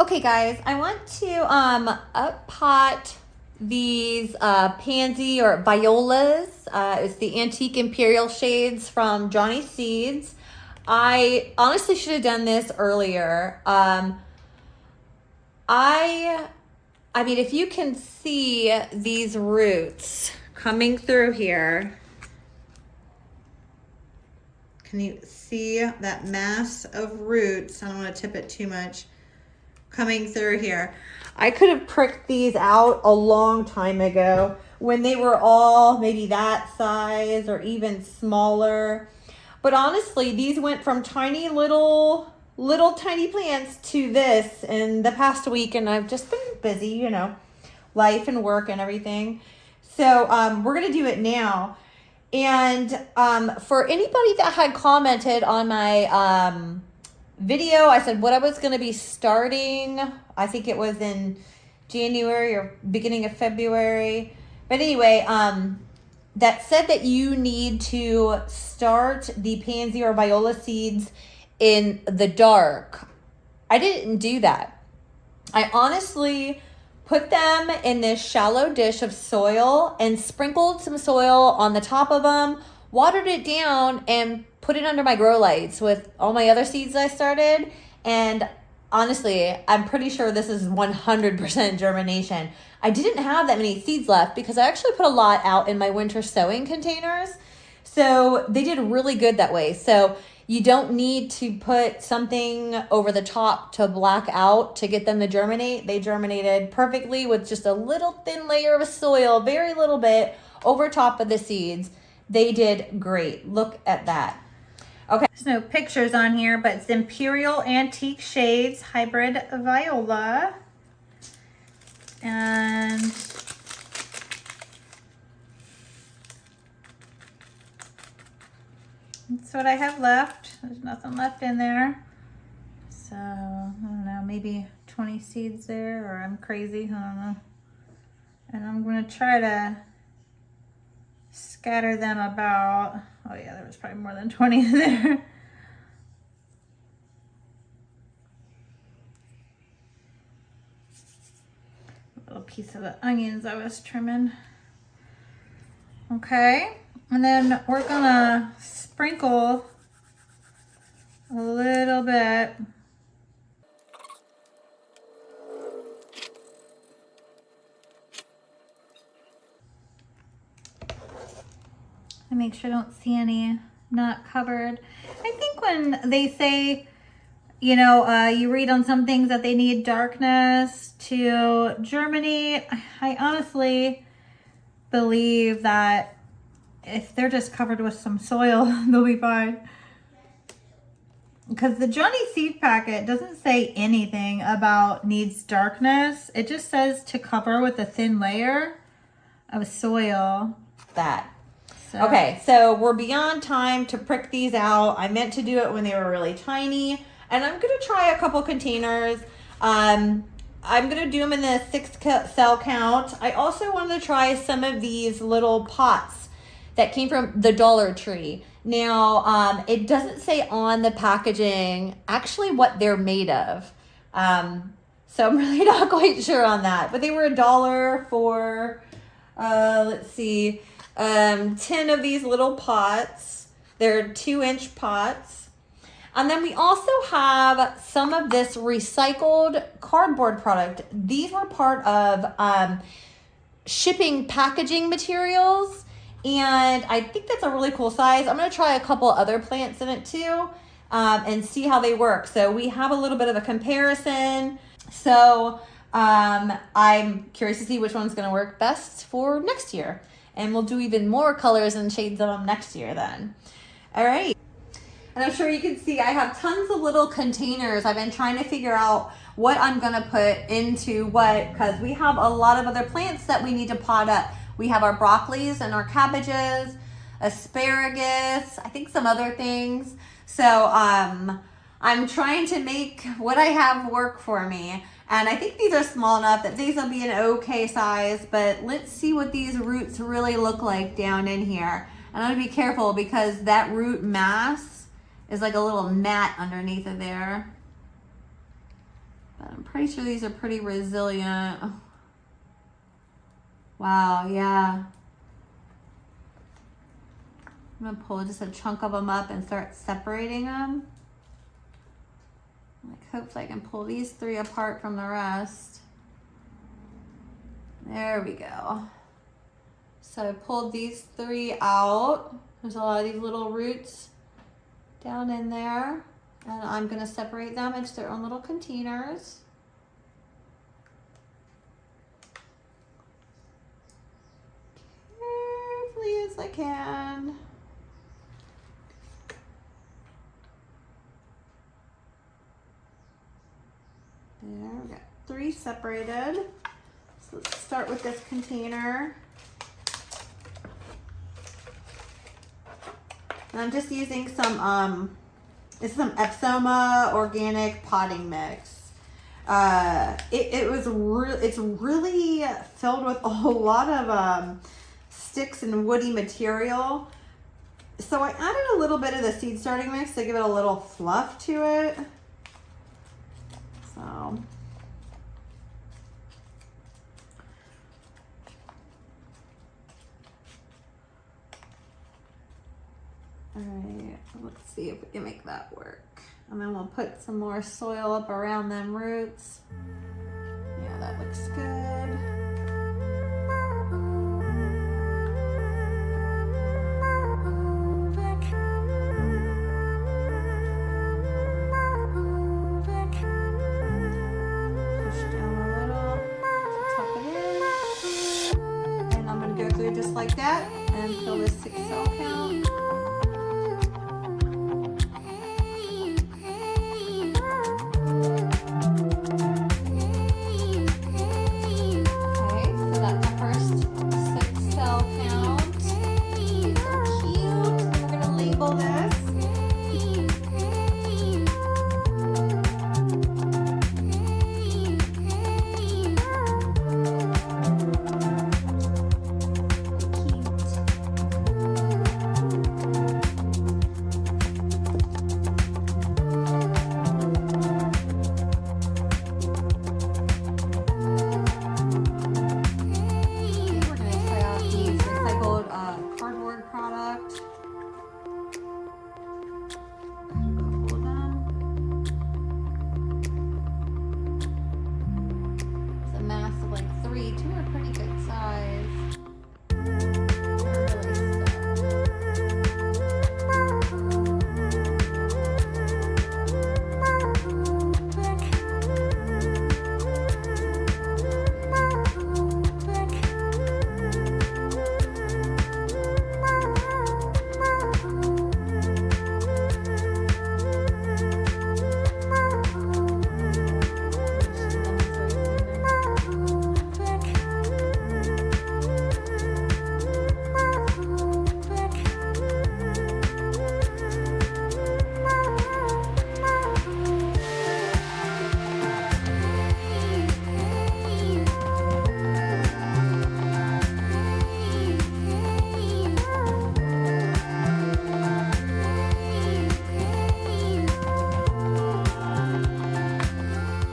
Okay guys, I want to pot these Pansy or Violas. It's the Antique Imperial shades from Johnny Seeds. I honestly should have done this earlier. I mean, if you can see these roots coming through here, can you see that mass of roots? I don't want to tip it too much. Coming through here. I could have pricked these out a long time ago when they were all maybe that size or even smaller. But honestly, these went from tiny little tiny plants to this in the past week, and I've just been busy, you know, life and work and everything. So we're gonna do it now. And for anybody that had commented on my video, I said what I was going to be starting. I think it was in January or beginning of February. But anyway, that said that you need to start the Pansy or Viola seeds in the dark. I didn't do that. I honestly put them in this shallow dish of soil and sprinkled some soil on the top of them, watered it down, and put it under my grow lights with all my other seeds I started. And honestly, I'm pretty sure this is 100% germination. I didn't have that many seeds left because I actually put a lot out in my winter sowing containers. So they did really good that way. So you don't need to put something over the top to black out to get them to germinate. They germinated perfectly with just a little thin layer of soil, very little bit, over top of the seeds. They did great. Look at that. Okay, there's no pictures on here, but it's Imperial Antique Shades Hybrid Viola. And that's what I have left. There's nothing left in there. So, I don't know, maybe 20 seeds there, or I'm crazy, I don't know. And I'm gonna try to scatter them about, oh yeah, there was probably more than 20 there. A little piece of the onions I was trimming. Okay, and then we're gonna sprinkle a little bit. I make sure I don't see any not covered. I think when they say, you know, you read on some things that they need darkness to germinate, I honestly believe that if they're just covered with some soil, they'll be fine. Because the Johnny Seed packet doesn't say anything about needs darkness. It just says to cover with a thin layer of soil. That. Okay, so we're beyond time to prick these out. I meant to do it when they were really tiny. And I'm going to try a couple containers. I'm going to do them in the 6 cell count. I also wanted to try some of these little pots that came from the Dollar Tree. Now, it doesn't say on the packaging actually what they're made of. So I'm really not quite sure on that. But they were $1 for, let's see, 10 of these little pots. They're 2-inch pots. And then we also have some of this recycled cardboard product. These were part of shipping packaging materials. And I think that's a really cool size. I'm going to try a couple other plants in it too, and see how they work. So we have a little bit of a comparison. So I'm curious to see which one's going to work best for next year. And we'll do even more colors and shades of them next year then. All right. And I'm sure you can see I have tons of little containers. I've been trying to figure out what I'm going to put into what, because we have a lot of other plants that we need to pot up. We have our broccolis and our cabbages, asparagus, I think some other things. So I'm trying to make what I have work for me. And I think these are small enough that these will be an okay size, but let's see what these roots really look like down in here. And I'm gonna be careful because that root mass is like a little mat underneath of there. But I'm pretty sure these are pretty resilient. Wow, yeah. I'm gonna pull just a chunk of them up and start separating them. Like, hopefully I can pull these 3 apart from the rest. There we go. So I pulled these 3 out. There's a lot of these little roots down in there. And I'm gonna separate them into their own little containers. Carefully as I can. There, we got 3 separated. So let's start with this container. And I'm just using some, this is some Epsoma organic potting mix. It's really filled with a lot of sticks and woody material. So I added a little bit of the seed starting mix to give it a little fluff to it. So, all right, let's see if we can make that work. And then we'll put some more soil up around them roots. Yeah, that looks good. Just like that, and fill this 6 cell count. Okay, so that's the first 6 cell count. These are cute. We're gonna label this.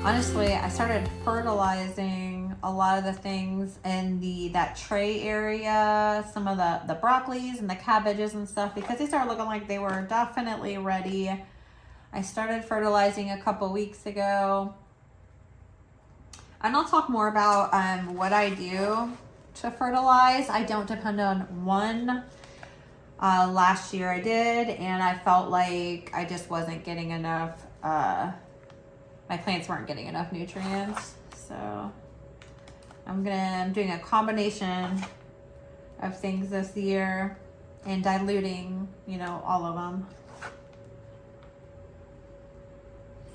Honestly, I started fertilizing a lot of the things in that tray area, some of the broccolis and the cabbages and stuff, because they started looking like they were definitely ready. I started fertilizing a couple weeks ago. And I'll talk more about what I do to fertilize. I don't depend on one. Last year I did, and I felt like I just wasn't getting enough, my plants weren't getting enough nutrients. So I'm doing a combination of things this year and diluting, all of them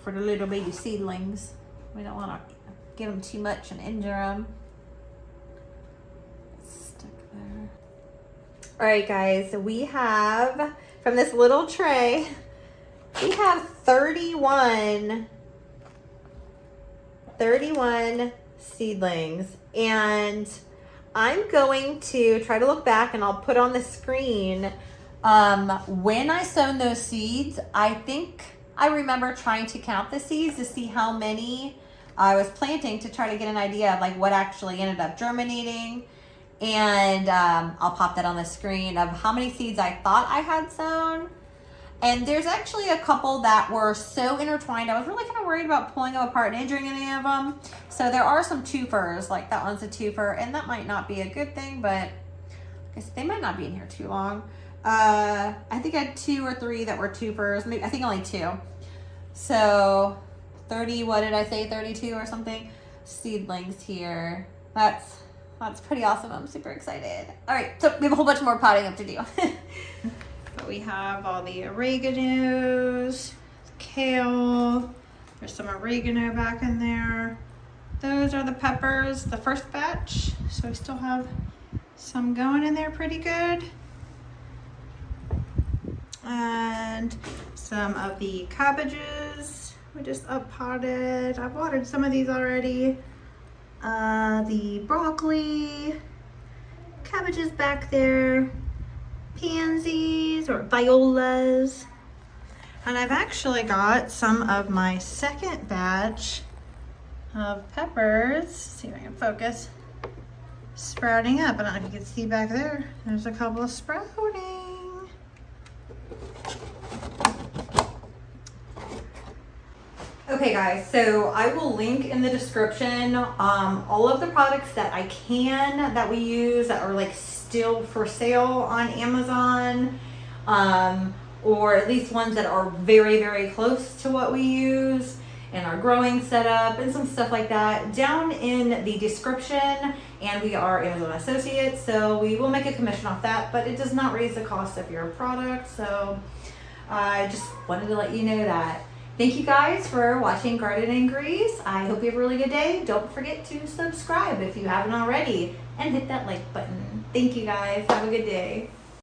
for the little baby seedlings. We don't want to give them too much and injure them. Stick there. All right, guys, we have, from this little tray, we have 31 seedlings, and I'm going to try to look back, and I'll put on the screen when I sown those seeds. I think I remember trying to count the seeds to see how many I was planting to try to get an idea of like what actually ended up germinating. And I'll pop that on the screen of how many seeds I thought I had sown. And there's actually a couple that were so intertwined. I was really kind of worried about pulling them apart and injuring any of them. So there are some twofers, like that one's a twofer, and that might not be a good thing, but I guess they might not be in here too long. I think I had 2 or 3 that were twofers, maybe I think only 2. So 30, what did I say, 32 or something? Seedlings here. That's pretty awesome. I'm super excited. All right, so we have a whole bunch more potting up to do. But we have all the oreganos, kale. There's some oregano back in there. Those are the peppers, the first batch. So we still have some going in there pretty good. And some of the cabbages we just up potted. I've watered some of these already. The broccoli, cabbages back there, pansies or violas. And I've actually got some of my second batch of peppers. Let's see if I can focus. Sprouting up. I don't know if you can see back there. There's a couple of sprouting. Okay guys, so I will link in the description all of the products that I can that we use that are like still for sale on Amazon, or at least ones that are very, very close to what we use and our growing setup and some stuff like that down in the description. And we are Amazon associates, so we will make a commission off that, but it does not raise the cost of your product. So I just wanted to let you know that. Thank you guys for watching Garden and Grease. I hope you have a really good day. Don't forget to subscribe if you haven't already and hit that like button. Thank you guys. Have a good day.